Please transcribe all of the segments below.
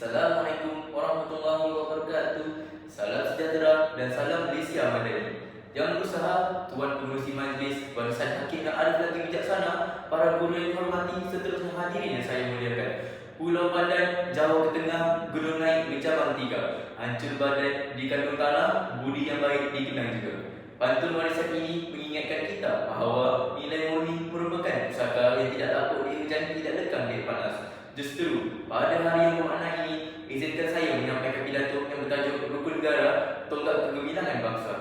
Assalamualaikum warahmatullahi wabarakatuh. Salam sejahtera dan salam Malaysia Madani. Yang berusaha, Tuan Pengerusi Majlis, Barisan Hakim yang arif lagi bijaksana, para guru yang dihormati, seterusnya hadirin yang saya muliakan. Pulau Pandan, jauh ke tengah, gunung naik bercabang 3. Hancur badan di kandung tanah, budi yang baik dikenang juga. Pantun warisan ini mengingatkan kita bahawa nilai murni merupakan pusaka yang tidak lapuk di hujan, tidak lekang di panas. Justru, pada hari yang bermakna ini, izinkan saya menyampaikan pidato yang bertajuk Rukun Negara, Tonggak Kegemilangan Bangsa.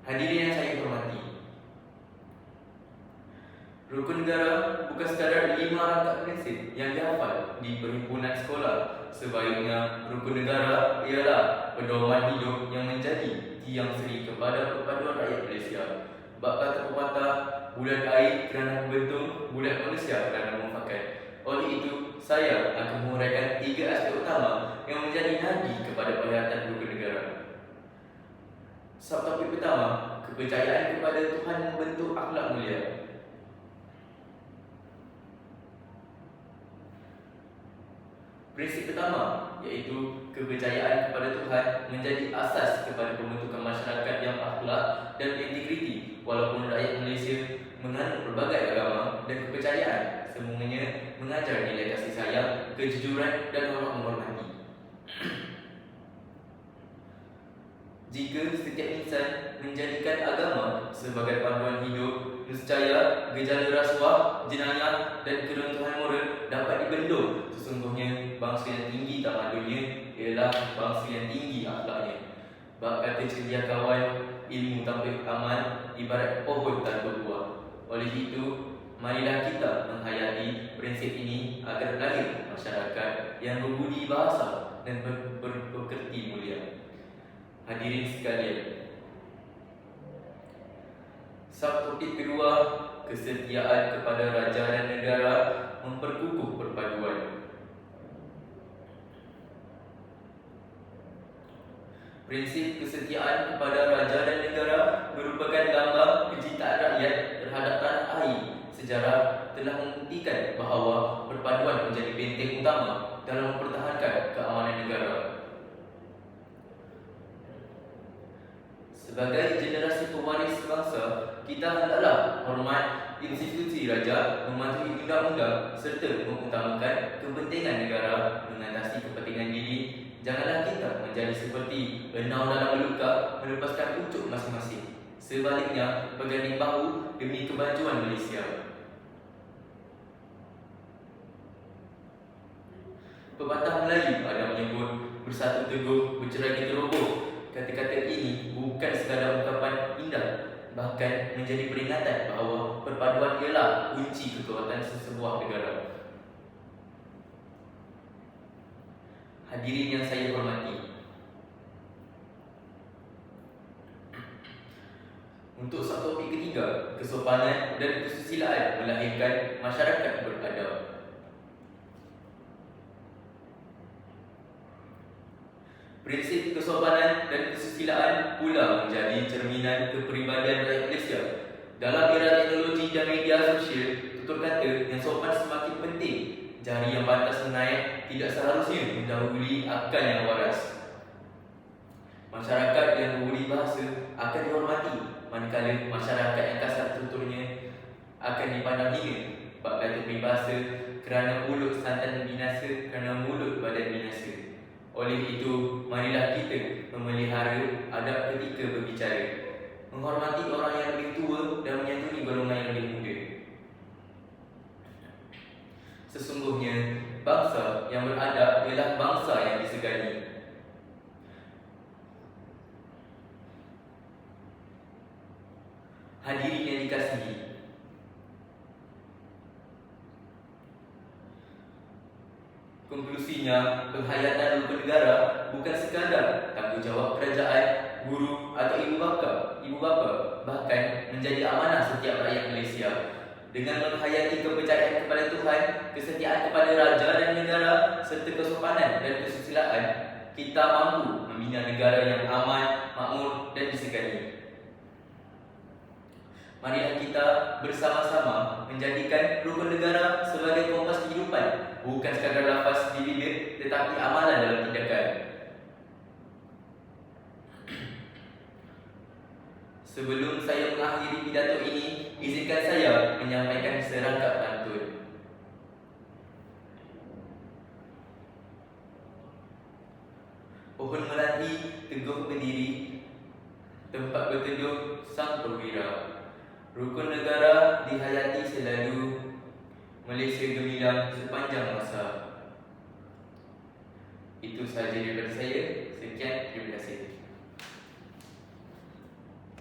Hadirin yang saya hormati, Rukun Negara bukan sekadar 5 rangkap prinsip yang dihafal di perhimpunan sekolah. Sebaliknya, Rukun Negara ialah pedoman hidup yang menjadi tiang seri kepada perpaduan rakyat Malaysia. Bab kata pepatah, bulat air kerana membentung, bulat manusia kerana memufakat. Oleh itu, saya akan menguraikan 3 aspek utama yang menjadi nadi kepada perkhidmatan Rukun Negara. Subtopik pertama, kepercayaan kepada Tuhan membentuk akhlak mulia. Prinsip pertama, iaitu kepercayaan kepada Tuhan menjadi asas kepada pembentukan masyarakat yang akhlak dan integriti. Walaupun rakyat Malaysia menganut berbagai agama dan kepercayaan, semuanya mengajar nilai kasih sayang, kejujuran dan hormat menghormati. Jika setiap insan menjadikan agama sebagai panduan hidup, nescaya gejala rasuah, jenayah dan keruntuhan moral dapat dibendung. Sesungguhnya bangsa yang tinggi tamadunnya ialah bangsa yang tinggi akhlaknya. Bab kata ceria kawan, ilmu tanpa aman ibarat pohon tanpa buah. Oleh itu, marilah kita menghayati prinsip ini agar lahir masyarakat yang berbudi bahasa dan berpekerti mulia. Hadirin sekalian, subtopik kedua, kesetiaan kepada raja dan negara memperkukuh perpaduan. Prinsip kesetiaan kepada raja dan negara merupakan lambang kecintaan rakyat terhadap tanah air. Sejarah telah membuktikan bahawa perpaduan menjadi benteng utama dalam mempertahankan keamanan negara. Sebagai generasi pewaris bangsa, kita hendaklah hormat institusi raja, mematuhi undang-undang serta mengutamakan kepentingan negara mengatasi kepentingan diri. Janganlah kita menjadi seperti benau dalam luka melepaskan pucuk masing-masing. Sebaliknya, berganding bahu demi kemajuan Malaysia. Pepatah Melayu ada menyebut bersatu teguh, bercerai kita roboh. Kata-kata ini bukan sekadar ungkapan indah, bahkan menjadi peringatan bahawa perpaduan ialah kunci kekuatan sesebuah negara. Hadirin yang saya hormati, untuk subtopik ketiga, kesopanan dan kesusilaan melahirkan masyarakat beradab. Prinsip kesopanan dan kesusilaan pula menjadi cerminan kepribadian rakyat Malaysia. Dalam era teknologi dan media sosial, tutur kata yang sopan semakin penting. Jari yang pantas menaik tidak seharusnya mendahului akal yang waras. Masyarakat yang berbudi bahasa akan dihormati, manakala masyarakat yang kasar tuturnya akan dipandang hina. Bab kata peribahasa, kerana mulut santan binasa, kerana mulut badan binasa. Oleh itu, marilah kita memelihara adab ketika berbicara, menghormati orang yang lebih tua dan menyantuni golongan yang lebih muda. Sesungguhnya, bangsa yang beradab ialah bangsa yang disegani. Hadirin yang dikasihi, konklusinya, penghayatan Rukun Negara bukan sekadar tanggungjawab kerajaan, guru atau ibu bapa, bahkan menjadi amanah setiap rakyat Malaysia. Dengan menghayati kepercayaan kepada Tuhan, kesetiaan kepada raja dan negara, serta kesopanan dan kesusilaan, kita mampu membina negara yang aman, makmur dan disegani. Marilah kita bersama-sama menjadikan Rukun Negara sebagai kompas kehidupan, bukan sekadar lafaz di bibir, tetapi amalan dalam tindakan. Sebelum saya mengakhiri pidato ini, izinkan saya menyampaikan serangkap pantun. Pohon melati teguh berdiri, tempat berteduh sang perwira. Rukun negara dihayati selalu, Malaysia gemilang sepanjang masa. Itu sahaja daripada saya. Sekian, terima kasih.